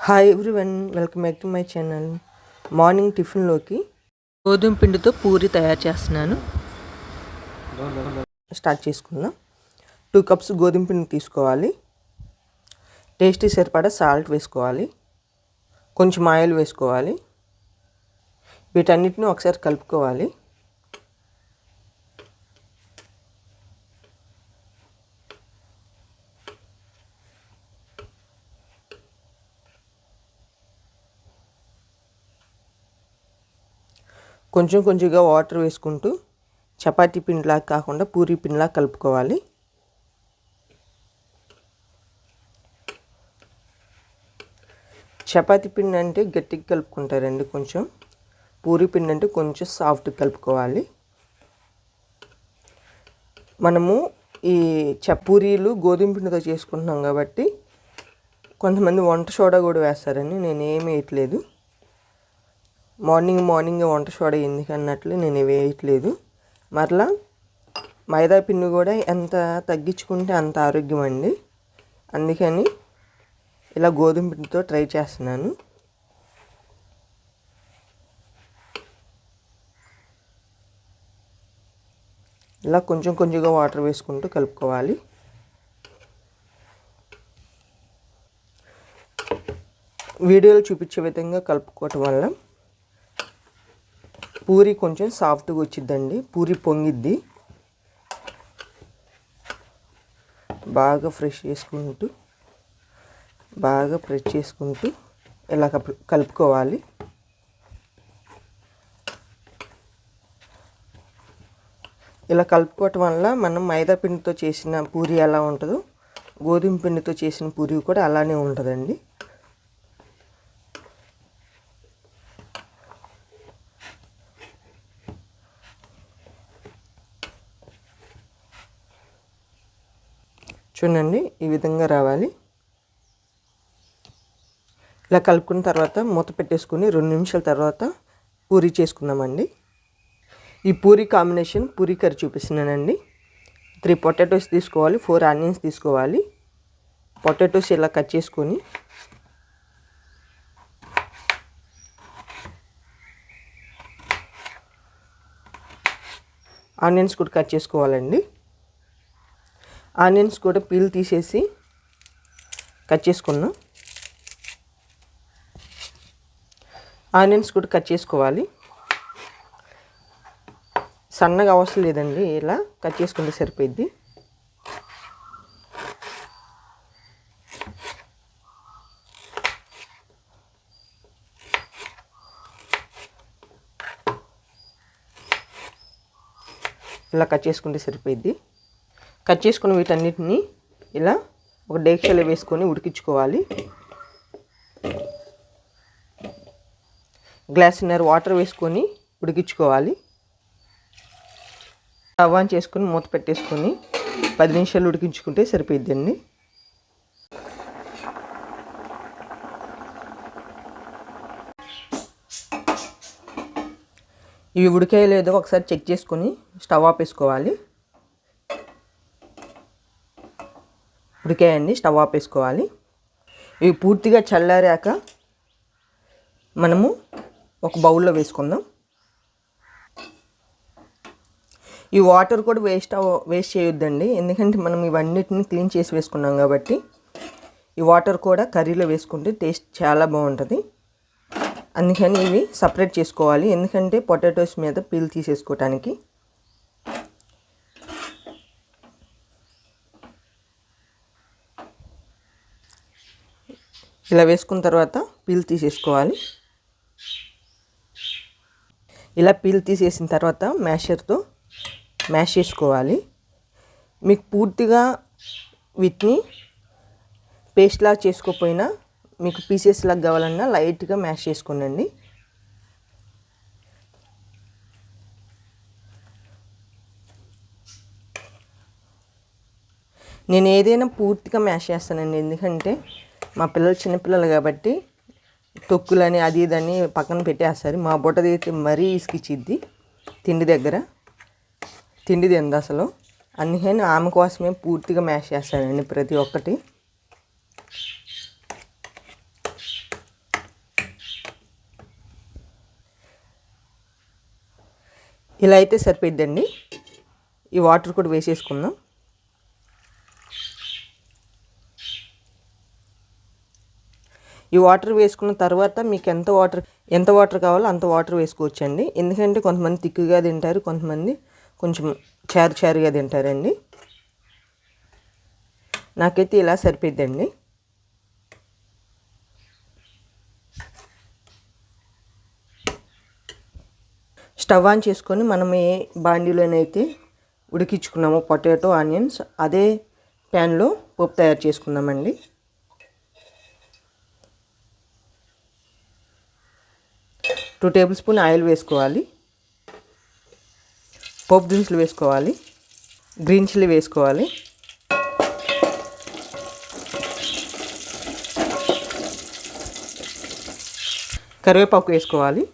Hi everyone, welcome back to my channel. Morning టిఫిన్లోకి గోధుమ పిండితో పూరి తయారు చేస్తున్నాను. స్టార్ట్ చేసుకుందాం. 2 కప్స్ గోధుమ పిండి తీసుకోవాలి. టేస్ట్కి సరిపడా సాల్ట్ వేసుకోవాలి. కొంచెం ఆయిల్ వేసుకోవాలి. వీటన్నిటిని ఒకసారి కలుపుకోవాలి. కొంచెం కొంచెంగా వాటర్ వేసుకుంటూ చపాతీ పిండిలా కాకుండా పూరీ పిండిలా కలుపుకోవాలి. చపాతీ పిండి అంటే గట్టిగా కలుపుకుంటారండి, కొంచెం పూరీ పిండి అంటే కొంచెం సాఫ్ట్గా కలుపుకోవాలి. మనము ఈ పూరీలు గోధుమ పిండితో చేసుకుంటున్నాం కాబట్టి కొంతమంది వంట సోడా కూడా వేస్తారని నేను ఏమి వేయట్లేదు. మార్నింగ్ వంట సోడా ఎందుకు అన్నట్లు నేను వేయట్లేదు. మరలా మైదా పిండి కూడా ఎంత తగ్గించుకుంటే అంత ఆరోగ్యం అండి. అందుకని ఇలా గోధుమ పిండితో ట్రై చేస్తున్నాను. ఇలా కొంచెం కొంచెంగా వాటర్ వేసుకుంటూ కలుపుకోవాలి. వీడియోలో చూపించే విధంగా కలుపుకోవటం వల్ల పూరి కొంచెం సాఫ్ట్గా వచ్చిద్దండి. పూరి పొంగిద్ది. బాగా ప్రెస్ చేసుకుంటూ ఇలా కలుపుకోవాలి. ఇలా కలుపుకోవటం వల్ల మనం మైదా పిండితో చేసిన పూరి ఎలా ఉంటుందో గోధుమ పిండితో చేసిన పూరి కూడా అలానే ఉంటుందండి. చూడండి, ఈ విధంగా రావాలి. ఇలా కలుపుకున్న తర్వాత మూత పెట్టేసుకుని 2 నిమిషాల తర్వాత పూరీ చేసుకుందామండి. ఈ పూరీ కాంబినేషన్ పూరీ కర్రీ చూపిస్తున్నానండి. 3 పొటాటోస్ తీసుకోవాలి, 4 ఆనియన్స్ తీసుకోవాలి. పొటాటోస్ ఇలా కట్ చేసుకొని ఆనియన్స్ కూడా కట్ చేసుకోవాలండి. ఆనియన్స్ కూడా పీల్ తీసేసి కట్ చేసుకున్నాం. ఆనియన్స్ కూడా కట్ చేసుకోవాలి. సన్నగా అవసరం లేదండి, ఇలా కట్ చేసుకుంటే సరిపోద్ది. ఇలా కట్ చేసుకుంటే సరిపోద్ది. కట్ చేసుకున్న వీటన్నిటిని ఇలా ఒక డేక్షలో వేసుకొని ఉడికించుకోవాలి. గ్లాసున్నర వాటర్ వేసుకొని ఉడికించుకోవాలి. స్టవ్ ఆన్ చేసుకొని మూత పెట్టేసుకొని 10 నిమిషాలు ఉడికించుకుంటే సరిపోద్దండి. ఇవి ఉడికాయో లేదో ఒకసారి చెక్ చేసుకొని స్టవ్ ఆపేసుకోవాలి. ఉడికాయండి, స్టవ్ ఆపేసుకోవాలి. ఇవి పూర్తిగా చల్లారాక మనము ఒక బౌల్లో వేసుకుందాం. ఈ వాటర్ కూడా వేస్ట్ చేయొద్దండి, ఎందుకంటే మనం ఇవన్నిటిని క్లీన్ చేసి వేసుకున్నాం కాబట్టి ఈ వాటర్ కూడా కర్రీలో వేసుకుంటే టేస్ట్ చాలా బాగుంటుంది. అందుకని ఇవి సపరేట్ చేసుకోవాలి, ఎందుకంటే పొటాటోస్ మీద పీల్ తీసేసుకోవటానికి. ఇలా వేసుకున్న తర్వాత పీల్ తీసేసుకోవాలి. ఇలా పీల్ తీసేసిన తర్వాత మ్యాషర్తో మ్యాష్ చేసుకోవాలి. మీకు పూర్తిగా వీటిని పేస్ట్లా చేసుకోకపోయినా మీకు పీసెస్ లాగా కావాలన్నా లైట్గా మ్యాష్ చేసుకోండి. నేను ఏదైనా పూర్తిగా మ్యాష్ చేస్తానండి, ఎందుకంటే మా పిల్లలు చిన్నపిల్లలు కాబట్టి తొక్కులని అది ఇదని పక్కన పెట్టేస్తారు. మా బుట్టది అయితే మరీ ఇసుకిచ్చిద్ది, తిండి దగ్గర తిండి తింది అసలు. అందుకని ఆమె కోసమే పూర్తిగా మ్యాష్ చేస్తానండి ప్రతి ఒక్కటి. ఇలా అయితే సరిపోద్దండి. ఈ వాటర్ కూడా వేసేసుకుందాం. ఈ వాటర్ వేసుకున్న తర్వాత మీకు ఎంత వాటర్ కావాలో అంత వాటర్ వేసుకోవచ్చండి. ఎందుకంటే కొంతమంది తిక్కుగా తింటారు, కొంతమంది కొంచెం చారుగా తింటారండి. నాకైతే ఇలా సరిపోద్దండి. స్టవ్ ఆన్ చేసుకొని మనం ఏ బాండీలోనైతే ఉడికించుకున్నామో పొటాటో ఆనియన్స్, అదే ప్యాన్లో పోపు తయారు చేసుకుందామండి. టూ టేబుల్ స్పూన్ ఆయిల్ వేసుకోవాలి. పోపు దినుసులు వేసుకోవాలి. గ్రీన్ చిల్లీ వేసుకోవాలి. కరివేపాకు వేసుకోవాలి.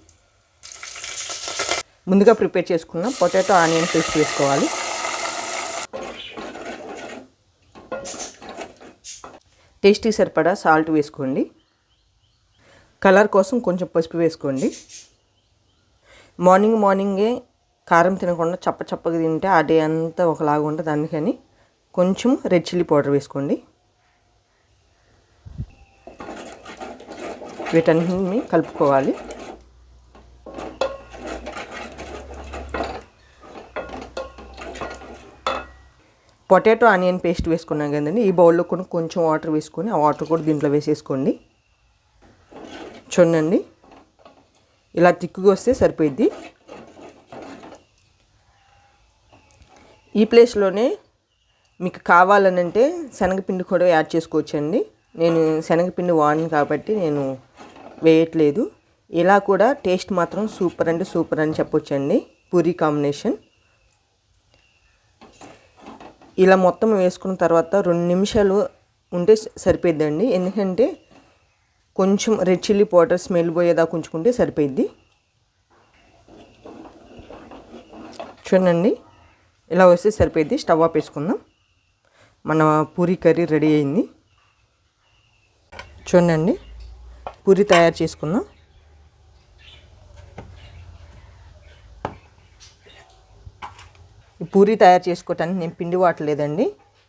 ముందుగా ప్రిపేర్ చేసుకున్న పొటాటో ఆనియన్ పేస్ట్ వేసుకోవాలి. టేస్టీ సరిపడా సాల్ట్ వేసుకోండి. కలర్ కోసం కొంచెం పసుపు వేసుకోండి. మార్నింగే కారం తినకుండా చప్పగా తింటే ఆ డే అంతా ఒకలాగా ఉంటుంది. అందుకని కొంచెం రెడ్ చిల్లీ పౌడర్ వేసుకోండి. వీటన్నిటిని కలుపుకోవాలి. పొటాటో ఆనియన్ పేస్ట్ వేసుకున్నాం కదండి, ఈ బౌల్లో కూడా కొంచెం వాటర్ వేసుకొని ఆ వాటర్ కూడా దీంట్లో వేసేసుకోండి. చూడండి, ఇలా తిక్కుగా వస్తే సరిపోయిద్ది. ఈ ప్లేస్లోనే మీకు కావాలనంటే శనగపిండి కూడా యాడ్ చేసుకోవచ్చండి. నేను శనగపిండి వాడిని కాబట్టి నేను వేయట్లేదు. ఇలా కూడా టేస్ట్ మాత్రం సూపర్ అంటే సూపర్ అని చెప్పొచ్చండి. పూరీ కాంబినేషన్. ఇలా మొత్తం వేసుకున్న తర్వాత 2 నిమిషాలు ఉంటే సరిపోద్దండి. ఎందుకంటే కొంచెం రెడ్ చిల్లీ పౌడర్ స్మెల్ పోయేదాకా ఉంచుకుంటే సరిపోయిద్ది. చూడండి, ఇలా వస్తే సరిపోయిద్ది. స్టవ్ ఆఫ్ వేసుకుందాం. మన పూరీ కర్రీ రెడీ అయింది. చూడండి, పూరీ తయారు చేసుకుందాం. ఈ పూరీ తయారు చేసుకోవటానికి నేను పిండి వాడలేదండి.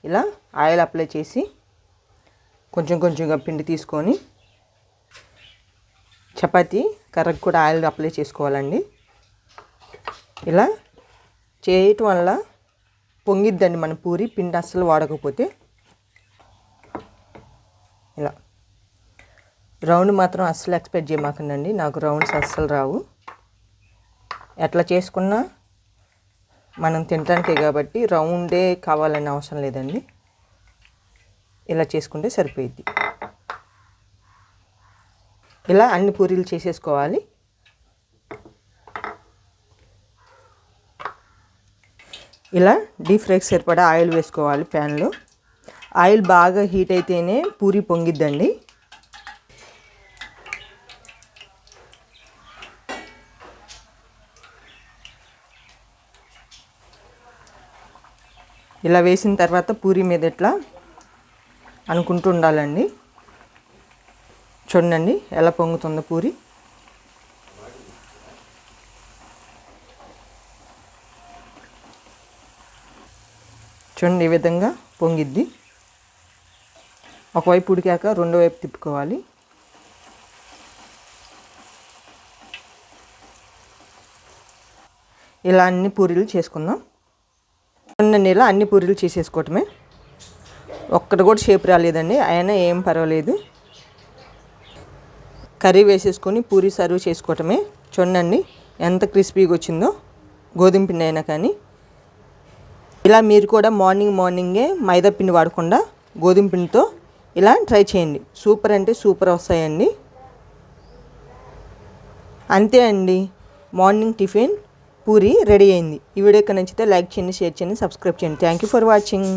ఇలా ఆయిల్ అప్లై చేసి కొంచెంగా పిండి తీసుకొని చపాతీ కర్రకు కూడా ఆయిల్ అప్లై చేసుకోవాలండి. ఇలా చేయటం వల్ల పొంగిద్దండి మన పూరి, పిండి అస్సలు వాడకపోతే. ఇలా రౌండ్ మాత్రం అస్సలు ఎక్స్పెక్ట్ చేయమాకండి, నాకు రౌండ్స్ అస్సలు రావు. ఎట్లా చేసుకున్నా మనం తినడానికే కాబట్టి రౌండే కావాలని అవసరం లేదండి. ఇలా చేసుకుంటే సరిపోయిద్ది. ఇలా అన్ని పూరీలు చేసేసుకోవాలి. ఇలా డీప్ ఫ్రైకి సరిపడా ఆయిల్ వేసుకోవాలి ప్యాన్లో. ఆయిల్ బాగా హీట్ అయితేనే పూరీ పొంగిద్దండి. ఇలా వేసిన తర్వాత పూరీ మీద ఇట్లా అనుకుంటూ ఉండాలండి. చూడండి ఎలా పొంగుతుందో పూరి. చూడండి, ఈ విధంగా పొంగిద్ది. ఒకవైపు ఉడికాక రెండో వైపు తిప్పుకోవాలి. ఇలా అన్ని పూరీలు చేసుకుందాం. చూడండి, ఇలా అన్ని పూరీలు చేసేసుకోవటమే. ఒక్కటి కూడా షేప్ రాలేదండి, అయినా ఏం పర్వాలేదు. కర్రీ వేసేసుకొని పూరీ సర్వ్ చేసుకోవటమే. చూడండి ఎంత క్రిస్పీగా వచ్చిందో, గోధుమ పిండి అయినా కానీ. ఇలా మీరు కూడా మార్నింగే మైదా పిండి వాడకుండా గోధుమ పిండితో ఇలా ట్రై చేయండి. సూపర్ అంటే సూపర్ వస్తాయండి. అంతే అండి, మార్నింగ్ టిఫిన్ పూరీ రెడీ అయింది. ఈ వీడియో నచ్చితే లైక్ చేయండి, షేర్ చేయండి, సబ్స్క్రైబ్ చేయండి. Thank you for watching.